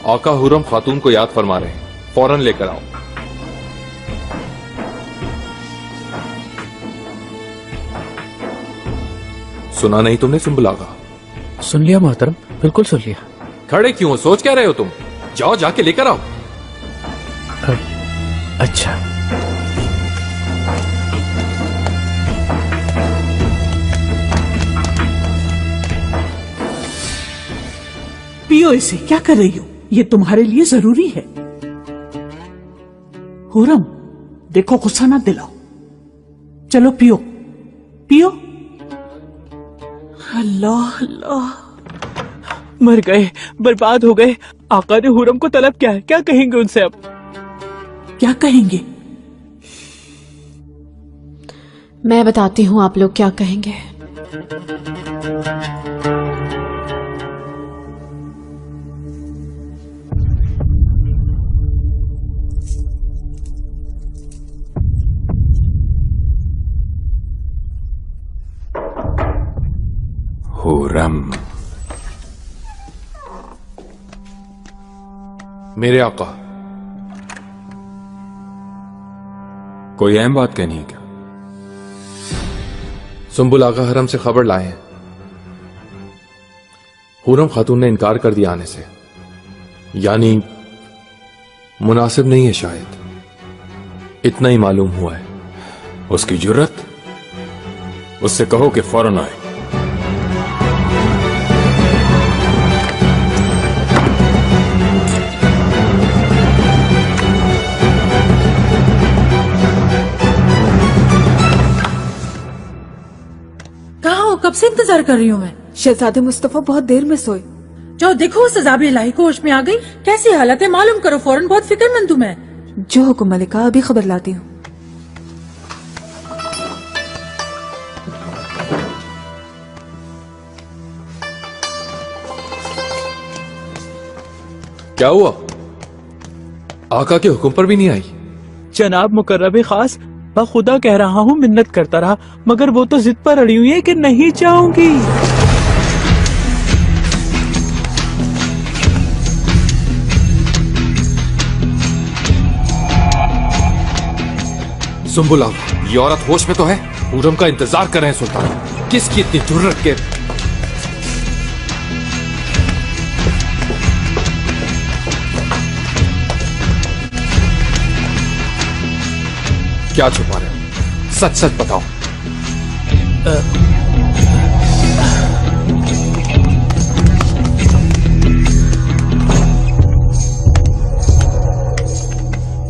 आका हुरम खातून को याद फरमा रहे हैं, फौरन लेकर आओ। सुना नहीं तुमने सुंबुल आगा? सुन लिया मोहतरम, बिल्कुल सुन लिया। खड़े क्यों हो, सोच क्या रहे हो तुम? जाओ जाके लेकर आओ। अच्छा। पियो इसे, क्या कर रही हो? ये तुम्हारे लिए जरूरी है। हुरम देखो, गुस्सा ना दिलाओ। चलो पियो पियो। अल्लाह अल्लाह। मर गए, बर्बाद हो गए। आका ने हुरम को तलब किया है, क्या कहेंगे उनसे अब? क्या कहेंगे? मैं बताती हूँ आप लोग क्या कहेंगे। हुरम, मेरे आका, कोई अहम बात कहनी है क्या? सुंबुल आगा हरम से खबर लाए हैं। हुरम खातून ने इनकार कर दिया आने से, यानी मुनासिब नहीं है शायद, इतना ही मालूम हुआ है। उसकी जुर्रत? उससे कहो कि फौरन आए। कब से इंतजार कर रही हूँ मैं। शहजादे मुस्तफा बहुत देर में सोए। जाओ देखो, उस अज़ाब इलाही को होश में आ गई, कैसी हालत है मालूम करो फौरन, बहुत फिक्रमंद हूँ मैं। जो हुक्म मलिका, अभी खबर लाती हूँ। क्या हुआ? आका के हुक्म पर भी नहीं आई? जनाब मुकर्रब खास, खुदा कह रहा हूँ, मिन्नत करता रहा, मगर वो तो जिद पर अड़ी हुई है कि नहीं चाहूंगी। सुंबुल आगा, ये औरत होश में तो है? हुरम का इंतजार कर रहे हैं सुल्तान। किसकी इतनी जुर्रत के? क्या छुपा रहे हो? सच सच बताओ।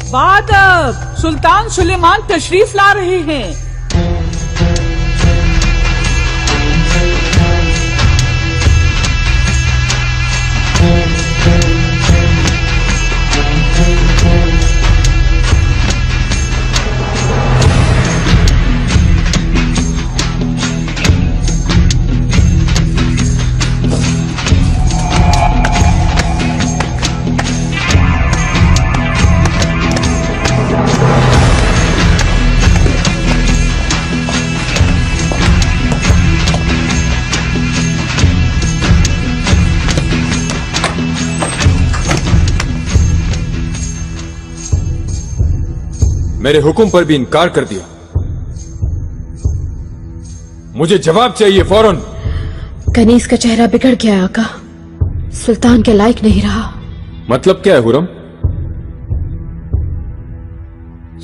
बादब, सुल्तान सुलेमान तशरीफ ला रहे हैं। मेरे हुक्म पर भी इनकार कर दिया। मुझे जवाब चाहिए फौरन। कनीज का चेहरा बिगड़ गया आका, सुल्तान के लायक नहीं रहा। मतलब क्या है हुरम?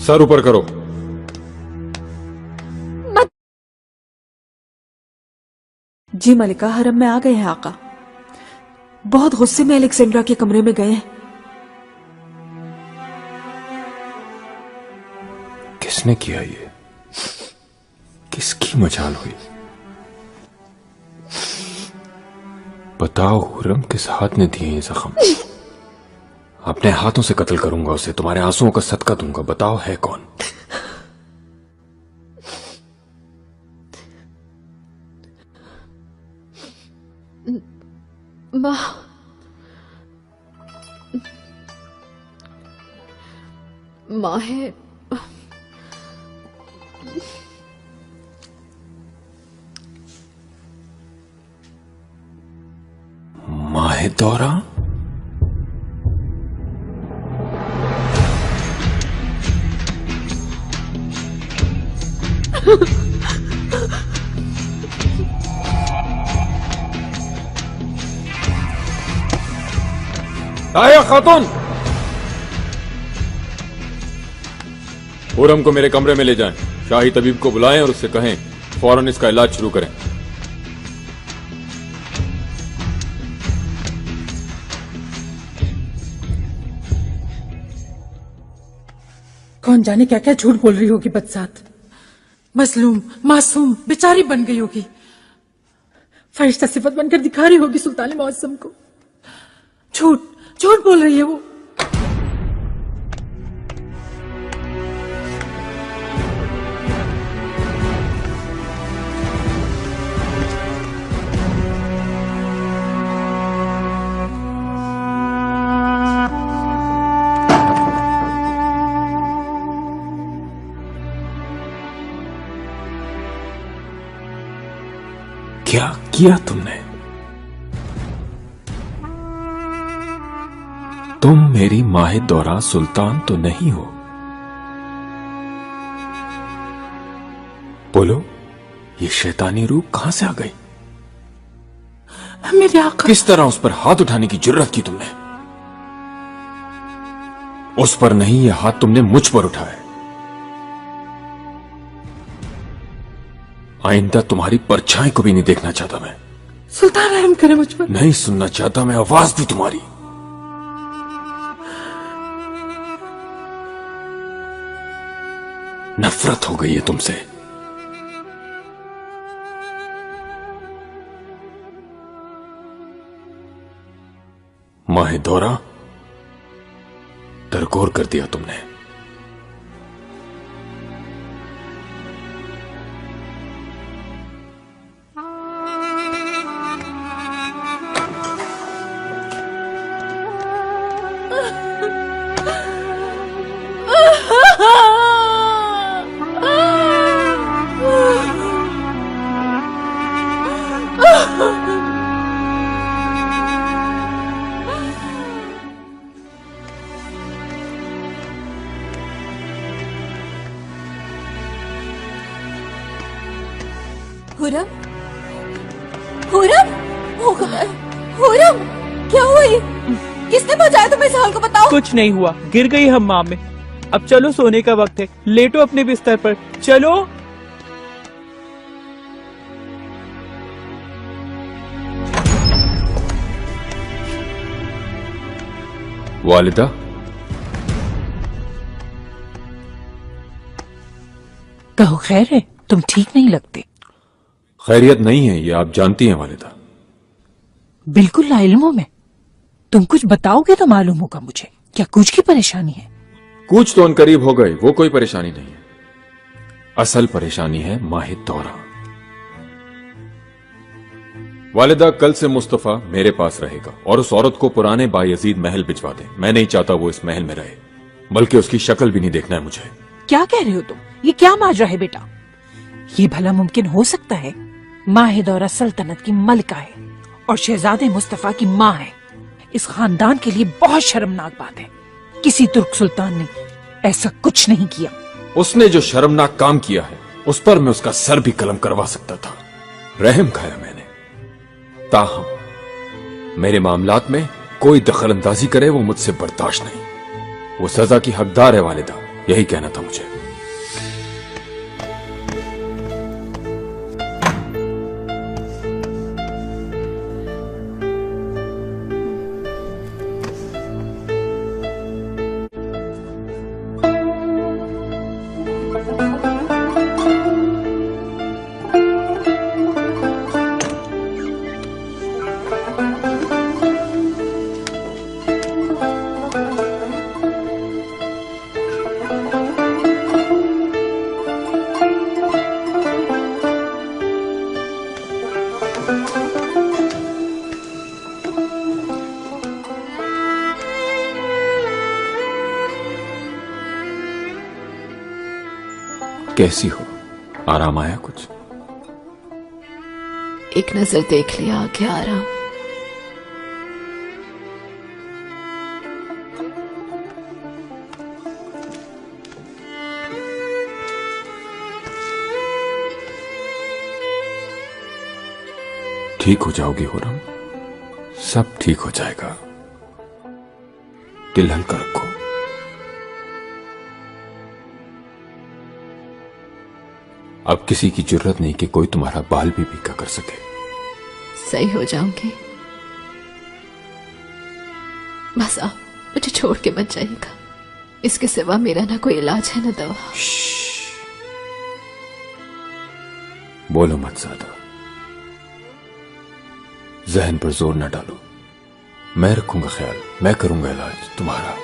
सर ऊपर करो। जी मलिका, हरम में आ गए हैं आका। बहुत गुस्से में अलेक्जेंड्रा के कमरे में गए हैं। किसने किया ये? किसकी मजाल हुई? बताओ हुरम, किस हाथ ने दिए ये जख्म? अपने हाथों से कत्ल करूंगा उसे, तुम्हारे आंसुओं का सदका दूंगा। बताओ है कौन? माँ, माँ है। माहे दौरा? आया खातून। खुरम को मेरे कमरे में ले जाएं, शाही तबीब को बुलाएं और उससे कहें फौरन इसका इलाज शुरू करें। कौन जाने क्या क्या झूठ बोल रही होगी बदसात। मजलूम मासूम बेचारी बन गई होगी, फरिश्ता सिफत बनकर दिखा रही होगी सुल्तान मौसम को। झूठ झूठ बोल रही है वो। क्या किया तुमने? तुम मेरी माहे दौरा सुल्तान तो नहीं हो। बोलो, ये शैतानी रूह कहां से आ गई? मेरे आका। किस तरह उस पर हाथ उठाने की जुर्रत की तुमने? उस पर नहीं, ये हाथ तुमने मुझ पर उठाया। आइंदा तुम्हारी परछाई को भी नहीं देखना चाहता मैं। सुल्तान रहम करे मुझ पर। नहीं सुनना चाहता मैं आवाज भी तुम्हारी। नफरत हो गई है तुमसे। माहे दौरा दरगोर कर दिया तुमने। हुरम, हुरम, हुरम, क्या हुआ ये? किसने पहुंचाया तुम्हें इस हाल को, बताओ। कुछ नहीं हुआ, गिर गई हम्माम में। अब चलो, सोने का वक्त है, लेटो अपने बिस्तर पर। चलो। वालिदा, कहो खैर है, तुम ठीक नहीं लगते। खैरियत नहीं है, ये आप जानती हैं वालिदा। बिल्कुल लाइल्म हूं मैं। तुम कुछ बताओगे तो मालूम होगा मुझे। क्या कुछ की परेशानी है? कुछ तो अनकरीब हो गए, वो कोई परेशानी नहीं है। असल परेशानी है माहे दौरा। वालिदा, कल से मुस्तफा मेरे पास रहेगा और उस औरत को पुराने बायजीद महल भिजवा दे। मैं नहीं चाहता वो इस महल में रहे, बल्कि उसकी शक्ल भी नहीं देखना है मुझे। क्या कह रहे हो तुम? ये क्या माजरा है बेटा? ये भला मुमकिन हो सकता है? माहे दौरा सल्तनत की मलिका है और शहजादे मुस्तफा की माँ है। इस खानदान के लिए बहुत शर्मनाक बात है। किसी तुर्क सुल्तान ने ऐसा कुछ नहीं किया। उसने जो शर्मनाक काम किया है, उस पर मैं उसका सर भी कलम करवा सकता था। रहम खाया मैंने। ताहम मेरे मामलात में कोई दखल अंदाजी करे, वो मुझसे बर्दाश्त नहीं। वो सजा की हकदार है वालिदा, यही कहना था मुझे। कैसी हो? आराम आया कुछ? एक नजर देख लिया, क्या आराम। ठीक हो जाओगी हुरम, सब ठीक हो जाएगा। दिल हल्का रखो। अब किसी की जरूरत नहीं कि कोई तुम्हारा बाल भी पीका कर सके। सही हो जाऊंगी, बस आप मुझे छोड़ के मत जाइएगा। इसके सिवा मेरा ना कोई इलाज है ना दवा। बोलो मत ज्यादा, जहन पर जोर न डालो। मैं रखूंगा ख्याल, मैं करूंगा इलाज तुम्हारा।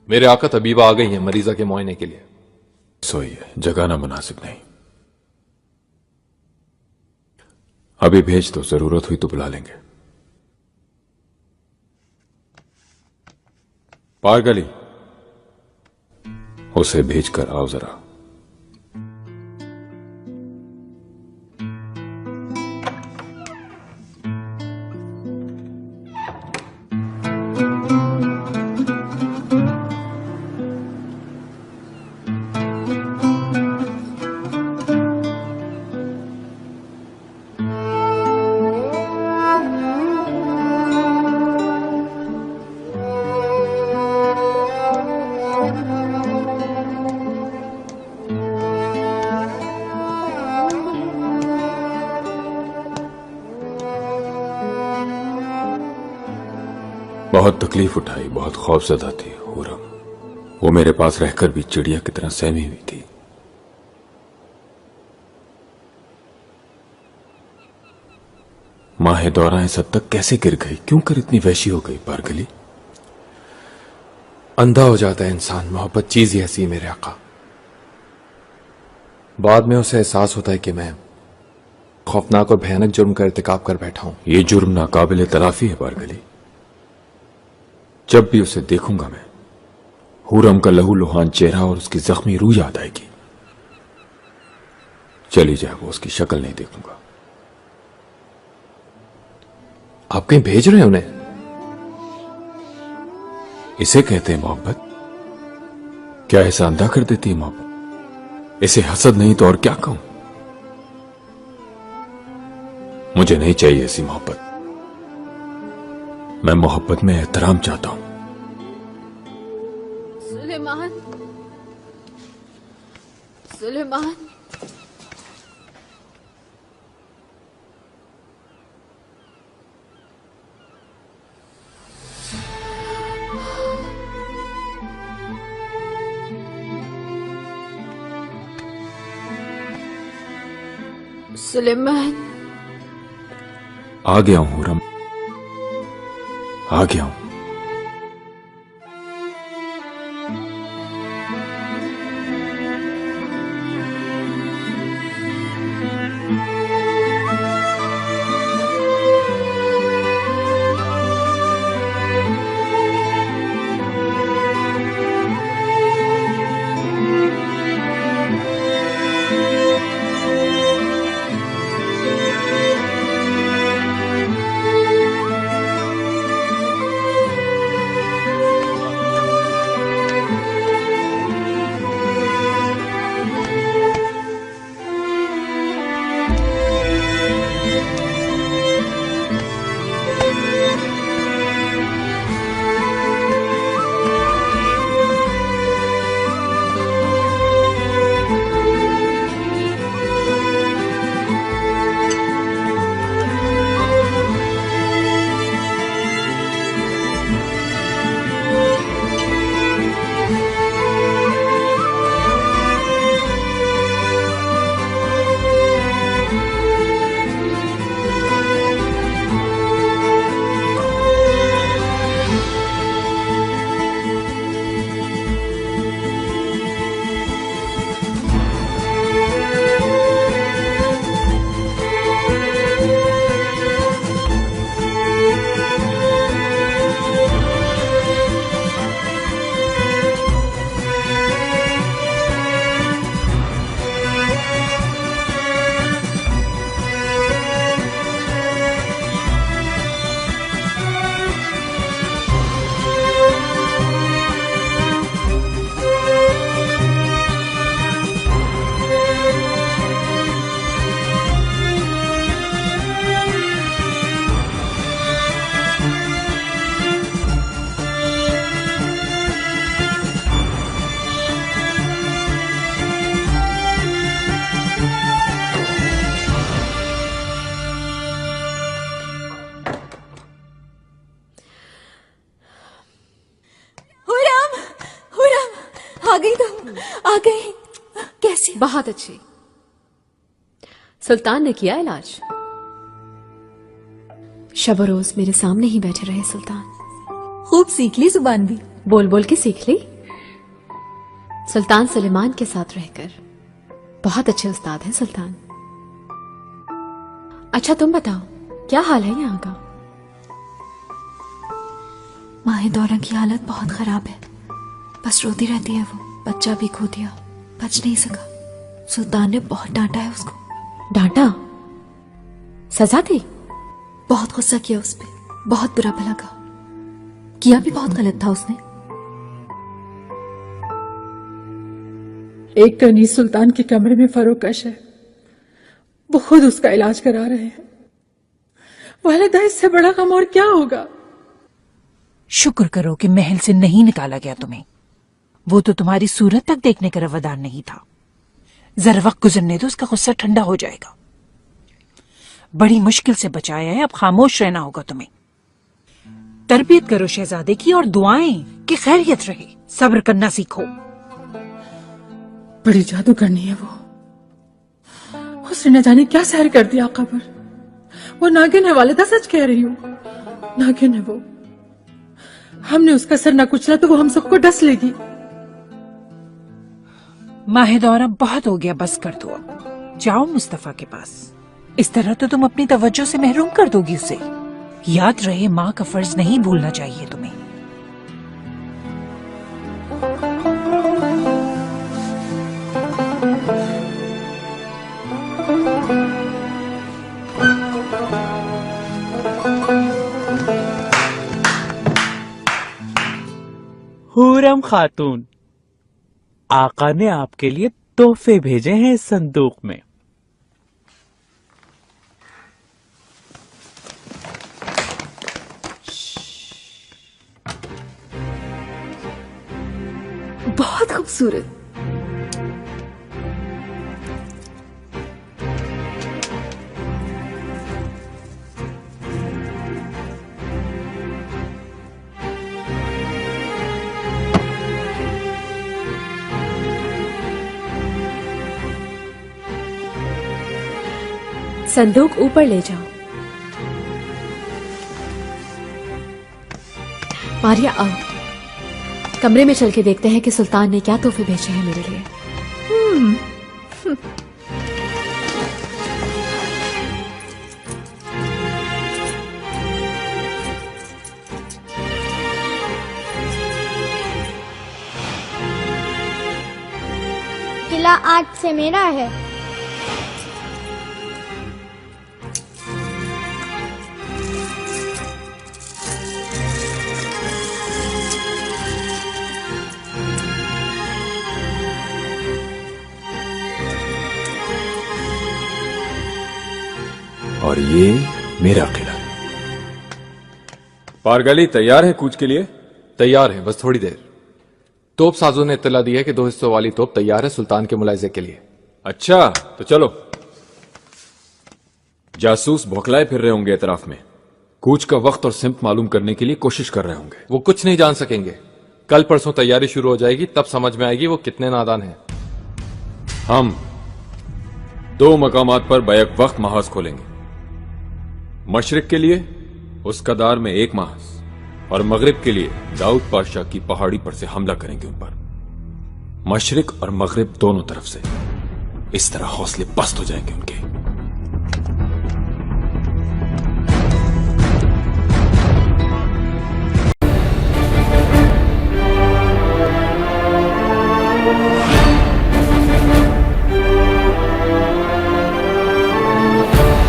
मेरे आका तबीबा आ गई हैं मरीजा के मुआयने के लिए। सोई है, जगाना मुनासिब नहीं। अभी भेज दो, जरूरत हुई तो बुला लेंगे। पारगली, उसे भेजकर आओ जरा। बहुत तकलीफ उठाई, बहुत खौफजदा थी हुरम। वो मेरे पास रहकर भी चिड़िया की तरह सहमी हुई थी। माहे दौरा इस हद तक कैसे गिर गई, क्यों कर इतनी वैशी हो गई पारगली? अंधा हो जाता है इंसान, मोहब्बत चीज ही ऐसी है मेरे आका। बाद में उसे एहसास होता है कि मैं खौफनाक और भयानक जुर्म का इर्तिकाब कर बैठा हूं। ये जुर्म नाकाबिल तलाफी है पारगली। जब भी उसे देखूंगा मैं, हुरम का लहू लुहान चेहरा और उसकी जख्मी रूह याद आएगी। चली जाए वो, उसकी शक्ल नहीं देखूंगा। आप कहीं भेज रहे हैं उन्हें? इसे कहते हैं मोहब्बत? क्या ऐसा अंधा कर देती है मोहब्बत? इसे हसद नहीं तो और क्या कहूं? मुझे नहीं चाहिए ऐसी मोहब्बत। मैं मोहब्बत में एहतराम चाहता हूं। सुलेमान, सुलेमान, सुलेमान। आ गया हूं हुरम, आ गया हूं। आ गई तुम, आ गई। कैसी? बहुत अच्छी। सुल्तान ने किया इलाज। शब रोज मेरे सामने ही बैठे रहे सुल्तान। खूब सीख ली जुबान भी। बोल बोल के सीख ली। सुल्तान सुलेमान के साथ रहकर बहुत अच्छे उस्ताद हैं सुल्तान। अच्छा तुम बताओ, क्या हाल है यहाँ का? माहिदौरा की हालत बहुत खराब है, बस रोती रहती है वो। बच्चा भी खो दिया, बच नहीं सका। सुल्तान ने बहुत डांटा है उसको। डांटा? सजा दी? बहुत गुस्सा किया उस पे, बहुत बुरा भला कहा। किया भी बहुत गलत था उसने। एक कनीज सुल्तान के कमरे में फरोकश है, वो खुद उसका इलाज करा रहे हैं। वालिदा, इससे बड़ा गम और क्या होगा? शुक्र करो कि महल से नहीं निकाला गया तुम्हें। वो तो तुम्हारी सूरत तक देखने का रवादार नहीं था। जरा वक्त गुजरने दो, उसका गुस्सा ठंडा हो जाएगा। बड़ी मुश्किल से बचाया है, अब खामोश रहना होगा तुम्हें। तरबियत करो शहजादे की और दुआएं कि खैरियत रहे। सब्र करना सीखो। बड़ी जादू करनी है वो। उसने न जाने क्या सहर कर दिया आका पर। वो नागिन है वालिदा, सच कह रही हूँ, नागिन है वो। हमने उसका सर ना कुचला तो वो हम सबको डस लेगी। माहिदौरा, बहुत हो गया, बस कर दो अब। जाओ मुस्तफा के पास। इस तरह तो तुम अपनी तवज्जो से महरूम कर दोगी उसे। याद रहे, माँ का फर्ज नहीं भूलना चाहिए तुम्हें। हुरम खातून, आका ने आपके लिए तोहफे भेजे हैं इस संदूक में। बहुत खूबसूरत। संदूक ऊपर ले जाओ। मारिया, आओ कमरे में चल के देखते हैं कि सुल्तान ने क्या तोहफे भेजे हैं मेरे लिए। किला आज से मेरा है। और ये मेरा किला। पारगाली तैयार है कूच के लिए? तैयार है, बस थोड़ी देर। तोप साजों ने इत्तला दी है कि 2 हिस्सों वाली तोप तैयार है सुल्तान के मुलायजे के लिए। अच्छा, तो चलो। जासूस भौखलाए फिर रहे होंगे एतराफ में, कूच का वक्त और सिमत मालूम करने के लिए कोशिश कर रहे होंगे। वो कुछ नहीं जान सकेंगे। कल परसों तैयारी शुरू हो जाएगी, तब समझ में आएगी वो कितने नादान हैं। हम 2 मकामात पर बैक वक्त महाज खोलेंगे। मशरिक के लिए उस कदार में 1 महाज और मगरिब के लिए दाऊद पाशाह की पहाड़ी पर से हमला करेंगे उन पर। मशरिक और मगरिब दोनों तरफ से। इस तरह हौसले पस्त हो जाएंगे उनके।